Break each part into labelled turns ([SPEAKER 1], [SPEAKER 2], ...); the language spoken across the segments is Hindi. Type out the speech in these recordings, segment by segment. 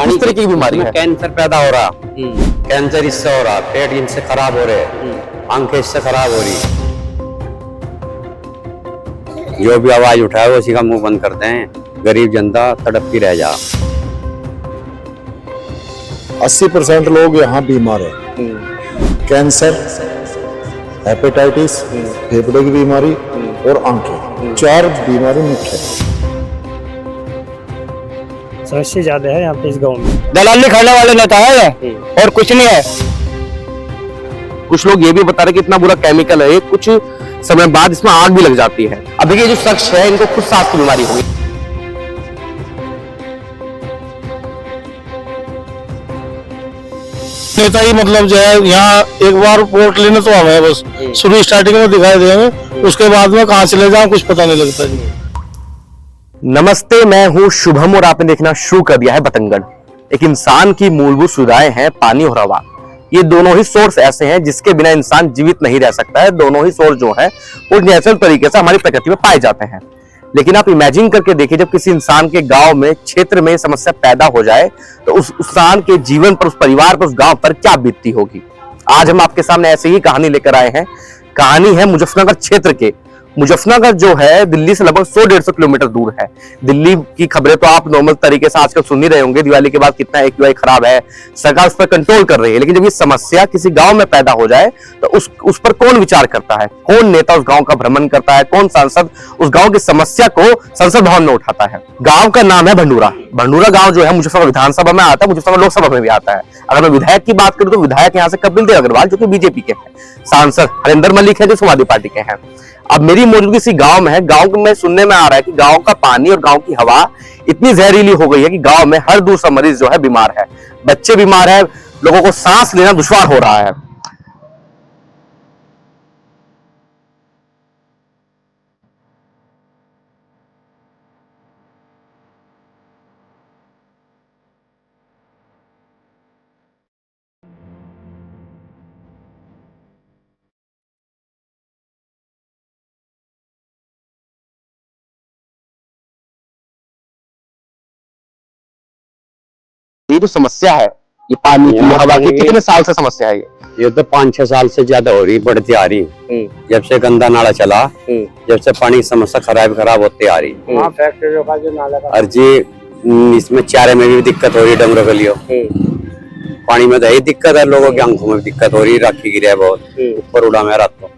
[SPEAKER 1] किस तरह की बीमारी है?
[SPEAKER 2] कैंसर पैदा हो रहा, कैंसर इससे हो रहा, पेट इनसे खराब हो रहे, आंखें इससे खराब हो रही। जो भी आवाज उठाए वो उसी का मुंह बंद करते हैं, गरीब जनता तड़पती रह जा।
[SPEAKER 3] 80% लोग यहाँ बीमार हैं। कैंसर, हेपेटाइटिस, फेफड़े की बीमारी और आंखें, 4 बीमारी मुख्य है।
[SPEAKER 4] समस्या ज्यादा है यहाँ पे इस गांव में।
[SPEAKER 1] दलाली खाने वाले नेता है और कुछ नहीं है। कुछ लोग ये भी बता रहे कि इतना बुरा केमिकल है, कुछ समय बाद इसमें आग भी लग जाती है। अब देखिए जो शख्स है इनको खुद सांस की बीमारी होगी।
[SPEAKER 5] नेता ही मतलब जो है यहाँ एक बार वोट लेने तो आवे हैं, बस शुरू स्टार्टिंग में दिखाई देंगे, उसके बाद में कहाँ चले जाओ कुछ पता नहीं लगता जी।
[SPEAKER 1] नमस्ते, मैं हूं शुभम और आपने देखना शुरू कर दिया है बतंगड़। एक इंसान की मूलभूत सुविधाएं हैं पानी और हवा। ये दोनों ही सोर्स ऐसे हैं जिसके बिना इंसान जीवित नहीं रह सकता है। दोनों ही सोर्स जो है वो नेचुरल तरीके से हमारी प्रकृति में पाए जाते हैं। लेकिन आप इमेजिन करके देखिए, जब किसी इंसान के गांव में क्षेत्र में समस्या पैदा हो जाए तो उस इंसान के जीवन पर, उस परिवार पर, उस गांव पर क्या बीतती होगी। आज हम आपके सामने ऐसे ही कहानी लेकर आए हैं। कहानी है मुजफ्फरनगर क्षेत्र के। मुजफ्फरनगर जो है दिल्ली से लगभग 100-150 किलोमीटर दूर है। दिल्ली की खबरें तो आप नॉर्मल तरीके से आजकल सुन ही रहे होंगे, दिवाली के बाद कितना AQI खराब है, सरकार उस पर कंट्रोल कर रही है। लेकिन जब ये समस्या किसी गांव में पैदा हो जाए तो उस पर कौन विचार करता है, कौन नेता उस गांव का भ्रमण करता है, कौन सांसद उस गांव की समस्या को संसद भवन में उठाता है। गांव का नाम है भंडूरा। भंडूरा गांव जो है मुजफ्फरनगर विधानसभा में आता है, मुजफ्फरनगर लोकसभा में भी आता है। अगर मैं विधायक की बात करूं तो विधायक यहाँ से कपिल देव अग्रवाल जो कि बीजेपी के हैं, सांसद हरिंदर मलिक है जो समाजवादी पार्टी के हैं। अब मेरी मौजूदगी इसी गांव में है। गांव में सुनने में आ रहा है कि गांव का पानी और गांव की हवा इतनी जहरीली हो गई है कि गांव में हर दूसरा मरीज जो है बीमार है। बच्चे बीमार है, लोगों को सांस लेना दुश्वार हो रहा है। ये जो समस्या है, ये पानी की, हवा की, कितने साल से समस्या है
[SPEAKER 2] ये तो 5-6 साल से ज्यादा हो रही, बढ़ती आ रही। जब से गंदा नाला चला, जब से पानी की समस्या खराब होती आ रही। और जी इसमें चारे में भी दिक्कत हो रही, डंगरों के लिए पानी में तो यही दिक्कत है, लोगों की आंखों में दिक्कत हो रही, राखी गिरी है बहुत, ऊपर उड़ा में रात को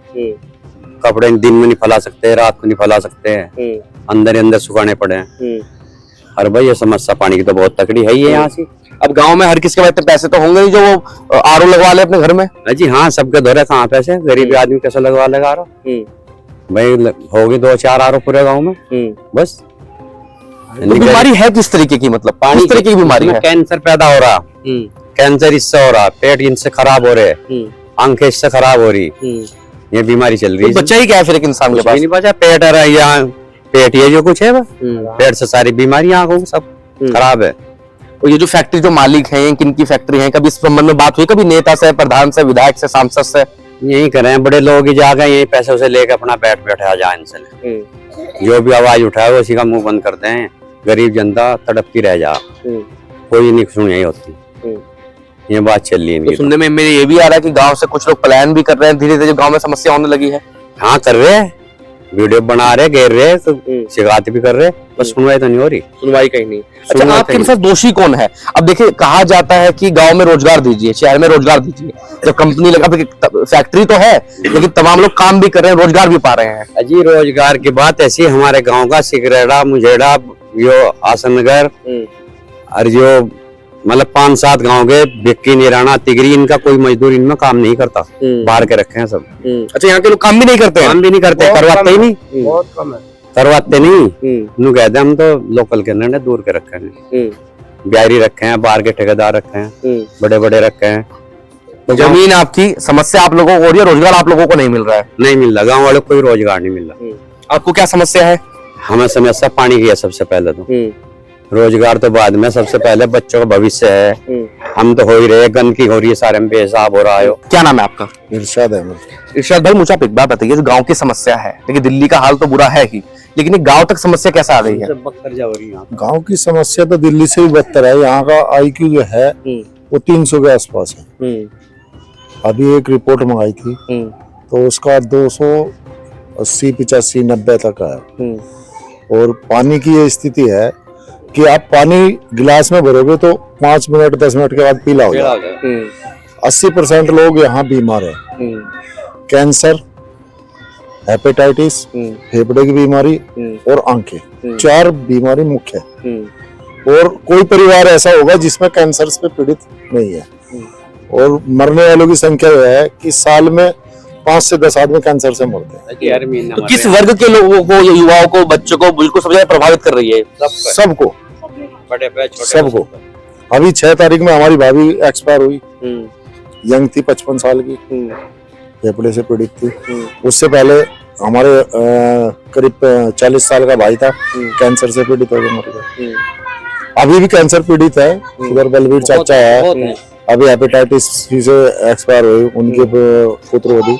[SPEAKER 2] कपड़े दिन में नहीं फैला सकते, रात को नहीं फैला सकते हैं, अंदर सुखाने पड़े हैं। और भाई ये समस्या पानी की तो बहुत तकड़ी है ये यहाँ से।
[SPEAKER 1] अब गांव में हर किसी के पास इतने पैसे तो होंगे नहीं जो वो RO लगवा ले अपने घर में।
[SPEAKER 2] जी हाँ, सबके धोरे कहाँ पैसे, गरीब आदमी कैसे लगवा लेगा RO। भाई होगी 2-4 RO पूरे गाँव में बस।
[SPEAKER 1] तो बीमारी है किस तरीके की, मतलब पानी किस तरीके की बीमारी है?
[SPEAKER 2] कैंसर पैदा हो रहा, कैंसर इससे हो रहा, पेट इनसे खराब हो रहे, आंखें इससे खराब हो रही, ये बीमारी चल रही है।
[SPEAKER 1] बच्चा ही क्या है फिर एक इंसान के पास?
[SPEAKER 2] नहीं बचा, पेट है यहाँ, पेट ये जो कुछ है पेट से सारी बीमारियां आंखों सब खराब है।
[SPEAKER 1] और ये जो फैक्ट्री जो मालिक हैं, किनकी फैक्ट्री है, कभी इस संबंध में बात हुई कभी नेता से, प्रधान से, विधायक से, सांसद से?
[SPEAKER 2] यही कर रहे हैं, बड़े लोग ही जाकर यही पैसे उसे लेकर अपना बैठे आ जाए इनसे। जो भी आवाज उठाए वो उसी का मुंह बंद करते हैं, गरीब जनता तड़पती रह जा। कोई नहीं सुन यही होती, ये बात चल रही है।
[SPEAKER 1] तो सुनने में मेरे ये भी आ रहा है कि गांव से कुछ लोग पलायन भी कर रहे हैं धीरे धीरे, गांव में समस्या होने लगी है।
[SPEAKER 2] हाँ कर रहे हैं, वीडियो बना रहे, घेर रहे, तो शिकायत भी कर रहे, बस सुनवाई तो नहीं हो रही।
[SPEAKER 1] सुनवाई कहीं नहीं। अच्छा, आपके अनुसार दोषी कौन है? अब देखिए, कहा जाता है कि गांव में रोजगार दीजिए, शहर में रोजगार दीजिए। जब कंपनी लगा, फैक्ट्री तो है लेकिन तमाम लोग काम भी कर रहे हैं, रोजगार भी पा रहे हैं।
[SPEAKER 2] अजी रोजगार की बात ऐसी, हमारे गाँव का सिकरेड़ा, मुझेड़ा, जो आसनगर और जो मतलब 5-7 गांव के बिक्की, निराना, तिगरी, इनका कोई मजदूर इनमें काम नहीं करता, बाहर के रखे हैं सब।
[SPEAKER 1] अच्छा, यहाँ के लोग काम भी नहीं करते?
[SPEAKER 2] काम भी नहीं करते, करवाते ही नहीं,
[SPEAKER 4] बहुत कम है,
[SPEAKER 2] करवाते नहीं। कहते हम तो लोकल के अंदर दूर के रखे हैं, बिहारी रखे हैं, बाहर के ठेकेदार रखे हैं, बड़े बड़े रखे हैं।
[SPEAKER 1] तो जमीन आपकी समस्या आप लोगों को हो रही है, रोजगार आप लोगों को नहीं मिल रहा है?
[SPEAKER 2] नहीं मिल रहा, गाँव वालों को कोई रोजगार नहीं मिल रहा।
[SPEAKER 1] आपको क्या समस्या है?
[SPEAKER 2] हमें समस्या पानी की है सबसे पहले तो, रोजगार तो बाद में। सबसे पहले बच्चों का भविष्य है, हम तो हो ही रहे, गंदगी हो रही है, सारे में पेशाब हो रहा है।
[SPEAKER 1] क्या नाम है आपका?
[SPEAKER 3] इरशाद अहमद।
[SPEAKER 1] इरशाद भाई, मुझे आप एक बात बताइए, गांव की समस्या है, लेकिन दिल्ली का हाल तो बुरा है ही, लेकिन गांव तक समस्या कैसे आ गई है?
[SPEAKER 3] गांव की समस्या तो दिल्ली से भी बदतर है। यहाँ का IQ जो है वो 300 के आसपास है। अभी एक रिपोर्ट मंगाई थी तो उसका 280, 85, 90 तक है। और पानी की ये स्थिति है कि आप पानी गिलास में भरोगे तो 5 मिनट 10 मिनट के बाद पीला हो जाए। 80% लोग यहाँ बीमार हैं। कैंसर, हेपेटाइटिस, फेफड़े की बीमारी और आंखें, 4 बीमारी मुख्य है। और कोई परिवार ऐसा होगा जिसमें कैंसर से पीड़ित नहीं है। और मरने वालों की संख्या यह है कि साल में 5 से 10 आदमी कैंसर से मरते हैं।
[SPEAKER 1] तो किस वर्ग के लोगों को, युवाओं को, बच्चों को बिल्कुल सबसे ज्यादा प्रभावित कर रही है?
[SPEAKER 3] सबको सबको। अभी 6 तारीख में हमारी भाभी एक्सपायर हुई। यंग थी, 55 साल की, फेफड़े से पीड़ित थी। उससे पहले हमारे करीब 40 साल का भाई था, कैंसर से पीड़ित हो गया, मर गया। अभी भी कैंसर पीड़ित है। उधर बलवीर चाचा है, अभी हेपेटाइटिस सी से एक्सपायर हुई, उनके पुत्र होती।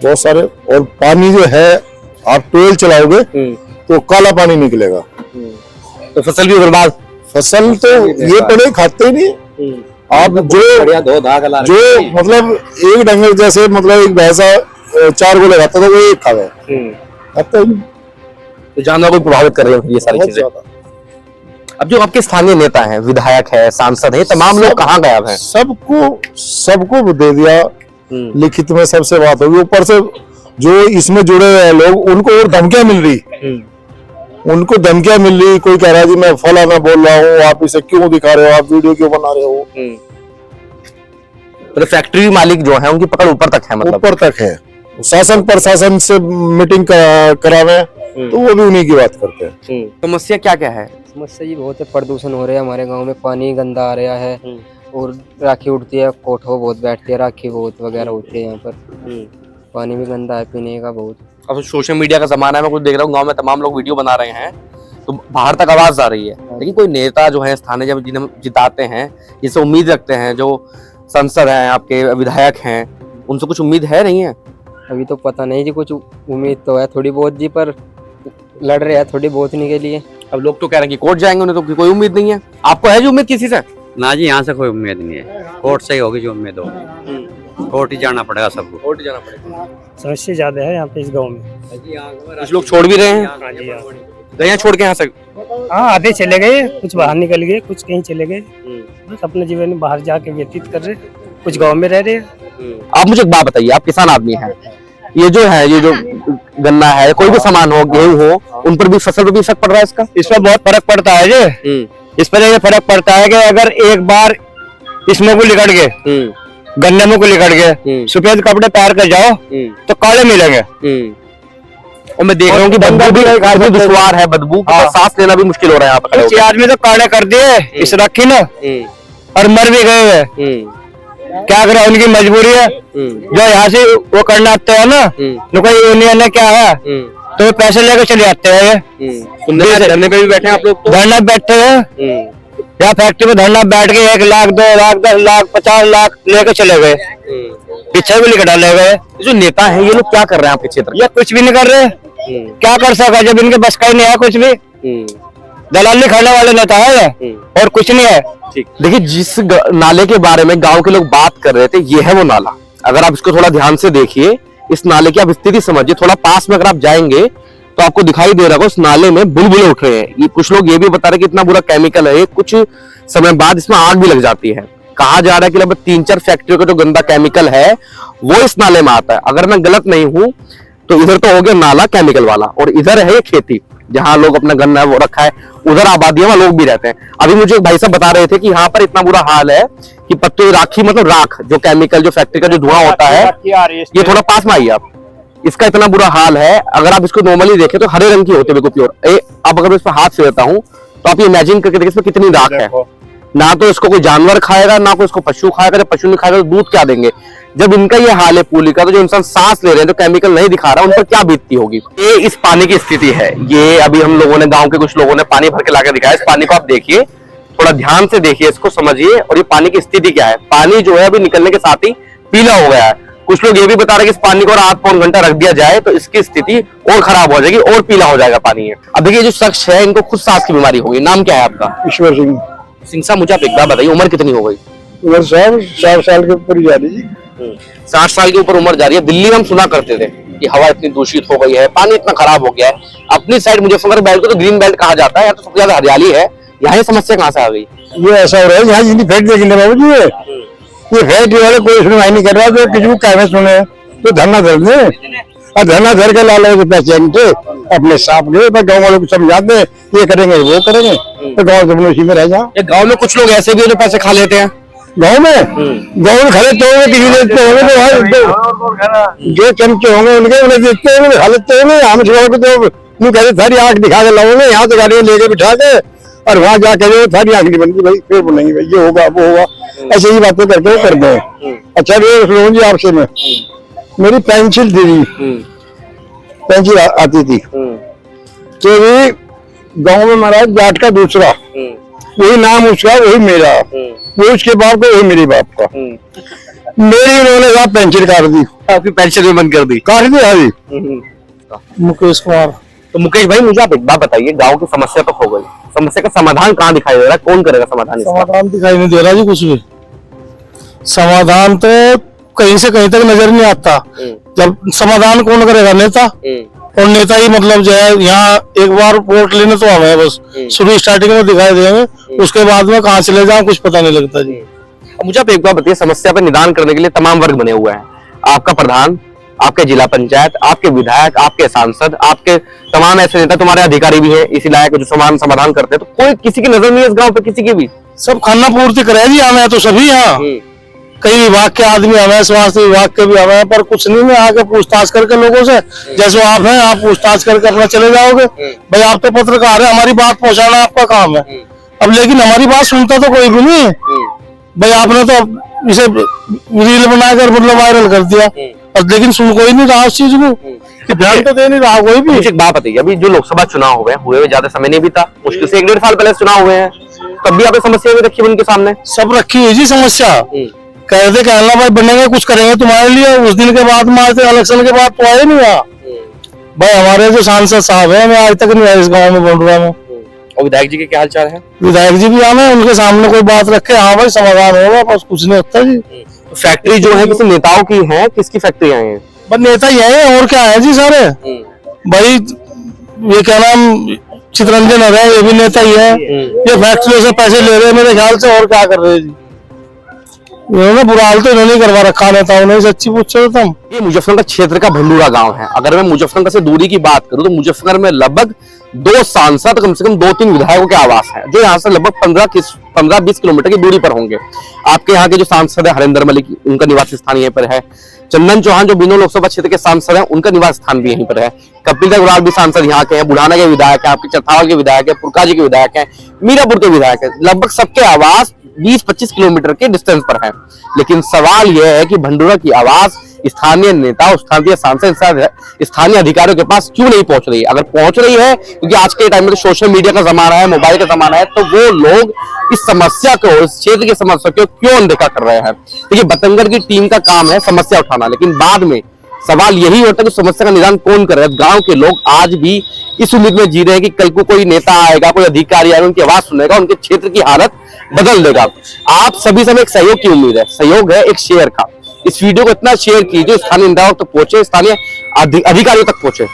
[SPEAKER 3] बहुत सारे। और पानी जो है, आप ट्यूबवेल चलाओगे तो काला पानी निकलेगा।
[SPEAKER 1] तो फसल भी बर्बाद।
[SPEAKER 3] फसल तो ये पड़े खाते ही नहीं। आप जो मतलब एक डंगर जैसे, मतलब एक भैंसा 4 गोले खाता था, वो एक खावे खाता ही नहीं।
[SPEAKER 1] तो जानवर को प्रभावित कर रही है ये सारी चीजें। अब जो आपके स्थानीय नेता हैं, विधायक है, सांसद है, तमाम लोग कहाँ गायब हैं?
[SPEAKER 3] सबको दे दिया, लिखित में सबसे बात होगी। ऊपर से जो इसमें जुड़े हुए लोग, उनको और धमकियां मिल रही। उनको धमकियां मिल रही। कोई कह रहा है जी मैं फलाना बोल रहा हूँ, आप इसे क्यों दिखा रहे हो, आप वीडियो क्यों बना रहे हो।
[SPEAKER 1] तो फैक्ट्री मालिक जो है उनकी पकड़ ऊपर तक है, मतलब
[SPEAKER 3] ऊपर तक है। शासन प्रशासन से मीटिंग करावे तो वो भी उन्हीं की बात करते हैं।
[SPEAKER 1] समस्या क्या क्या है?
[SPEAKER 6] समस्या जी बहुत है। प्रदूषण हो रहा है हमारे गांव में, पानी गंदा आ रहा है और राखी उड़ती है, कोठो बहुत बैठती है, राखी बहुत वगैरह होती है यहाँ पर। पानी भी गंदा है पीने का बहुत।
[SPEAKER 1] अब सोशल मीडिया का जमाना है, मैं कुछ देख रहा हूँ गांव में तमाम लोग वीडियो बना रहे हैं, तो बाहर तक आवाज आ रही है, लेकिन कोई नेता जो है स्थानीय जब जिन्हें जिताते हैं, जिससे उम्मीद रखते हैं, जो सांसद हैं, आपके विधायक हैं, उनसे कुछ उम्मीद है नहीं है?
[SPEAKER 6] अभी तो पता नहीं जी, कुछ उम्मीद तो है थोड़ी बहुत जी, पर लड़ रहे हैं थोड़ी बहुत नहीं के लिए।
[SPEAKER 1] अब लोग तो कह रहे हैं कि कोर्ट जाएंगे, उन्हें तो कोई उम्मीद नहीं है। आपको है जो उम्मीद किसी से?
[SPEAKER 2] ना जी, यहाँ से कोई उम्मीद नहीं है। कोर्ट से ही होगी जो उम्मीद होगी। कोर्ट ही जाना पड़ेगा सबको।
[SPEAKER 1] कोर्ट ही जाना पड़ेगा।
[SPEAKER 4] समस्या ज्यादा है यहाँ पे इस गांव में।
[SPEAKER 1] कुछ लोग छोड़ भी रहे हैं।
[SPEAKER 4] हाँ जी, हाँ।
[SPEAKER 1] तो यहाँ छोड़ के यहाँ से?
[SPEAKER 4] हाँ, आधे चले गए, कुछ बाहर निकल गए, कुछ कहीं चले गए। बस अपने जीवन में बाहर जाके व्यतीत कर रहे, कुछ गांव में रह रहे।
[SPEAKER 1] आप मुझे एक बात बताइए, आप किसान आदमी हैं, ये जो है, ये जो गन्ना है, कोई भी सामान हो, गेहूं हो, उन पर भी, फसल पर भी इफेक्ट पड़ रहा है इसका?
[SPEAKER 5] इसमें बहुत फर्क पड़ता है जी। इस पर ये फर्क पड़ता है कि अगर एक बार इसमें को लिकड़ गए, गन्ने में को लिकड़ गए, सफेद कपड़े पहन कर जाओ तो काले मिलेंगे।
[SPEAKER 1] और मैं देख रहा हूँ कि बदबू भी काफी दुश्वार है, बदबू, सांस लेना भी मुश्किल हो रहा है यहाँ पर।
[SPEAKER 5] कुछ आदमी तो काले कर दिए इस रखी ना, और मर भी गए हैं। क्या करें, उनकी मजबूरी है। जो यहाँ से वो करना आते हैं ना, कोई यूनियन है क्या है, तो पैसे लेकर चले जाते हैं।
[SPEAKER 1] धरने पे भी बैठे हैं आप लोग?
[SPEAKER 5] धरना बैठे हैं या फैक्ट्री में धरना बैठ के 1 लाख 2 लाख 10 लाख 50 लाख लेकर चले गए, पीछे भी लेकर डाले गए।
[SPEAKER 1] जो नेता है ये लोग क्या कर रहे हैं आपके क्षेत्र?
[SPEAKER 5] ये कुछ भी नहीं कर रहे। क्या कर सका जब इनके बस का ही नहीं है कुछ भी। दलाली खाने वाले नेता है और कुछ नहीं है।
[SPEAKER 1] देखिए, जिस नाले के बारे में गांव के लोग बात कर रहे थे, ये है वो नाला। अगर आप इसको थोड़ा ध्यान से देखिए, इस नाले की आप स्थिति समझिए, थोड़ा पास में अगर आप जाएंगे तो आपको दिखाई दे रहा होगा, उस नाले में बुलबुले उठ रहे हैं। ये कुछ लोग ये भी बता रहे हैं कि इतना बुरा केमिकल है, कुछ समय बाद इसमें आग भी लग जाती है। कहा जा रहा है कि लगभग 3-4 फैक्ट्रियों का जो गंदा केमिकल है वो इस नाले में आता है। अगर मैं गलत नहीं हूं तो इधर तो हो गया नाला केमिकल वाला, और इधर है खेती जहां लोग अपना गन्ना वो रखा है, उधर आबादियों में लोग भी रहते हैं। अभी मुझे एक भाई साहब बता रहे थे कि यहाँ पर इतना बुरा हाल है कि पत्तों राखी, मतलब राख, जो केमिकल, जो फैक्ट्री का जो धुआं होता है, ये थोड़ा पास में आइए आप, इसका इतना बुरा हाल है। अगर आप इसको नॉर्मली देखें तो हरे रंग की होती है, बिल्कुल प्योर। अब अगर मैं इस पर हाथ फेरता हूँ तो आप इमेजिन करके देखिए इसमें कितनी राख है। ना तो इसको कोई जानवर खाएगा, ना कोई इसको पशु खाएगा। जब पशु नहीं खाएगा तो दूध क्या देंगे? जब इनका ये हाल है पूली का, तो जो इंसान सांस ले रहे हैं, जो केमिकल नहीं दिखा रहा, उन पर क्या बीतती होगी? ये इस पानी की स्थिति है। ये अभी हम लोगों ने, गांव के कुछ लोगों ने पानी भर के लाकर दिखाया। इस पानी को आप देखिए, थोड़ा ध्यान से देखिए, इसको समझिए और ये पानी की स्थिति क्या है। पानी जो है अभी निकलने के साथ ही पीला हो गया है। कुछ लोग ये भी बता रहे हैं कि इस पानी को और आध पौन घंटा रख दिया जाए तो इसकी स्थिति और खराब हो जाएगी और पीला हो जाएगा पानी है। अब देखिए जो शख्स है इनको खुद सांस की बीमारी होगी। नाम क्या है आपका?
[SPEAKER 3] ईश्वर सिंह।
[SPEAKER 1] सिंह साहब मुझे आप एक बात बताइए, उम्र कितनी हो गई?
[SPEAKER 3] उम्र साहब 60 साल के ऊपर जा रही है।
[SPEAKER 1] 60 साल के ऊपर उम्र जा रही है। दिल्ली में हम सुना करते थे कि हवा इतनी दूषित हो गई है, पानी इतना खराब हो गया है। अपनी साइड मुजफ्फरनगर बेल्ट को तो ग्रीन बेल्ट कहा जाता है, यहाँ तो सबसे ज्यादा हरियाली है। यहाँ ये समस्या कहाँ से आ गई?
[SPEAKER 3] ये ऐसा हो रहा है यहाँ जितनी फैक्ट देखेंगे बाबू जी, ये फैक्ट वाले कोई सुनवाई नहीं कर रहा। तो किसी को कहना सुने तो धरना धर दे, और धरना धर के लाल पेशेंट अपने साफ गए, गाँव वालों को समझाते ये करेंगे वो करेंगे, तो गाँव से उसी में रह जाओ।
[SPEAKER 1] गाँव में कुछ लोग ऐसे भी जो पैसे खा लेते हैं।
[SPEAKER 3] गाँव में खड़े तो होंगे, किसी देते होंगे तो जो चमचे होंगे उनके उन्हें देखते होंगे, खा लेते होंगे। हम लोगों को तो यूँ कहते सारी आँख दिखा के लाओगे, यहाँ से गाड़ी लेके बिठा के और वहाँ जाके जो सारी आँख नहीं बनती भाई, फिर बोलेंगे भाई ये होगा वो होगा, ऐसे ही बातें करके करते हैं। अच्छा ये जी आपसे में मेरी पेंसिल थी, पेंसिल आती थी तो भी गाँव में महाराज जाट का दूसरा, वही नाम उसका वही मेरा, वो उसके बाप का वही मेरे बाप का। मेरी उन्होंने कहा पेंसिल काट दी,
[SPEAKER 1] आपकी पेंशन भी बंद कर दी?
[SPEAKER 3] काट दी अभी। मुकेश कुमार।
[SPEAKER 1] तो मुकेश भाई मुझे आप एक बात बताइए, गांव की समस्या तो हो गई, समस्या का समाधान कहाँ दिखाई दे रहा है? कौन करेगा समाधान इसका?
[SPEAKER 3] समाधान दिखाई नहीं दे रहा जी कुछ भी। समाधान तो कहीं से कहीं तक नजर नहीं आता। जब समाधान कौन करेगा? नेता। और नेता ही मतलब जो है यहाँ एक बार वोट लेने तो हमें बस शुरू स्टार्टिंग में दिखाई देंगे, उसके बाद में कहाँ चले जाओ कुछ पता नहीं लगता जी।
[SPEAKER 1] मुझे आप एक बात बताइए, समस्या पर निदान करने के लिए तमाम वर्ग बने हुए हैं। आपका प्रधान, आपके जिला पंचायत, आपके विधायक, आपके सांसद, आपके तमाम ऐसे नेता, तुम्हारे अधिकारी भी हैं इसी लायक जो समाधान करते हैं। तो कोई किसी की नजर नहीं है इस गांव पे, किसी की भी?
[SPEAKER 3] सब खाना पूर्ति करे जी हमें तो सभी यहाँ, कई विभाग के आदमी हमें, स्वास्थ्य विभाग के भी हमें, पर कुछ नहीं में आके पूछताछ करके लोगों से, जैसे आप हैं आप पूछताछ करके अपना चले जाओगे। भाई आप तो पत्रकार है, हमारी बात पहुंचाना आपका काम है। अब लेकिन हमारी बात सुनता तो कोई भी नहीं। भाई आपने तो इसे रील बनाकर मतलब वायरल कर दिया, लेकिन सुन कोई नहीं रहा उस चीज को, कि ध्यान तो दे नहीं रहा कोई भी।
[SPEAKER 1] मुझे एक बात बताइए, अभी जो लोकसभा चुनाव हुए ज्यादा समय नहीं बीता, मुश्किल से 1-1.5 साल पहले चुनाव हुए हैं, तब भी आपने समस्या भी रखी उनके सामने?
[SPEAKER 3] सब रखी हुई जी समस्या। कहते कहना भाई बनेंगे कुछ करेंगे तुम्हारे लिए, उस दिन के बाद मारते इलेक्शन के बाद तो आए नहीं यहाँ। भाई हमारे जो सांसद साहब है, मैं आज तक नहीं आया इस गाँव में बंडुआ में।
[SPEAKER 1] और विधायक जी के क्या हाल चाल है?
[SPEAKER 3] विधायक जी भी आना, उनके सामने कोई बात रखे, हाँ भाई समाधान होगा, बस कुछ नहीं होता जी।
[SPEAKER 1] फैक्ट्री जो है किसी नेताओं की है, किसकी फैक्ट्री है?
[SPEAKER 3] बस नेता ही है और क्या है जी सारे। भाई ये क्या नाम चितरंजन है, ये भी नेता ही है। ये फैक्ट्री से पैसे ले रहे हैं मेरे ख्याल से, और क्या कर रहे हैं जी। इन्होंने बुरा हाल तो इन्होंने करवा रखा नेताओं ने, सच्ची पूछो तो तुम।
[SPEAKER 1] ये मुजफ्फरनगर क्षेत्र का भंडूरा गांव है। अगर मैं मुजफ्फरनगर से दूरी की बात करूं तो मुजफ्फरनगर में लगभग 2 सांसद, कम से कम 2-3 विधायकों के आवास है, जो यहाँ से लगभग 15-20 किलोमीटर की दूरी पर होंगे। आपके यहाँ के जो सांसद है हरिंदर मलिक, उनका निवास स्थान यहीं पर है। चंदन चौहान जो बिनो लोकसभा क्षेत्र के सांसद हैं, उनका निवास स्थान भी यहीं पर है। कपिल अग्रवाल भी सांसद यहाँ के हैं, बुढ़ाना के विधायक है, आपके चरथावल के विधायक है, पुरकाजी के विधायक है, मीरापुर के विधायक है। लगभग सबके आवास 20-25 किलोमीटर के डिस्टेंस पर है। लेकिन सवाल यह है कि भंडूरा की आवाज स्थानीय नेता, स्थानीय सांसद, स्थानीय अधिकारियों के पास क्यों नहीं पहुंच रही है? अगर पहुंच रही है, क्योंकि आज के टाइम में तो सोशल मीडिया का जमाना है, मोबाइल का जमाना है, तो वो लोग इस समस्या को, इस क्षेत्र की समस्या को क्यों अनदेखा कर रहे हैं? देखिए बतंगड़ की टीम का काम है समस्या उठाना, लेकिन बाद में सवाल यही होता है कि समस्या का निदान कौन करे। गांव के लोग आज भी इस उम्मीद में जी रहे हैं कि कल को कोई नेता आएगा, कोई अधिकारी आएगा, उनकी आवाज सुनेगा, उनके क्षेत्र की हालत बदल देगा। आप सभी से एक सहयोग की उम्मीद है, सहयोग है एक शेयर का। इस वीडियो को इतना शेयर कीजिए, स्थानीय नेताओं तक पहुंचे, स्थानीय अधिकारियों तक पहुंचे।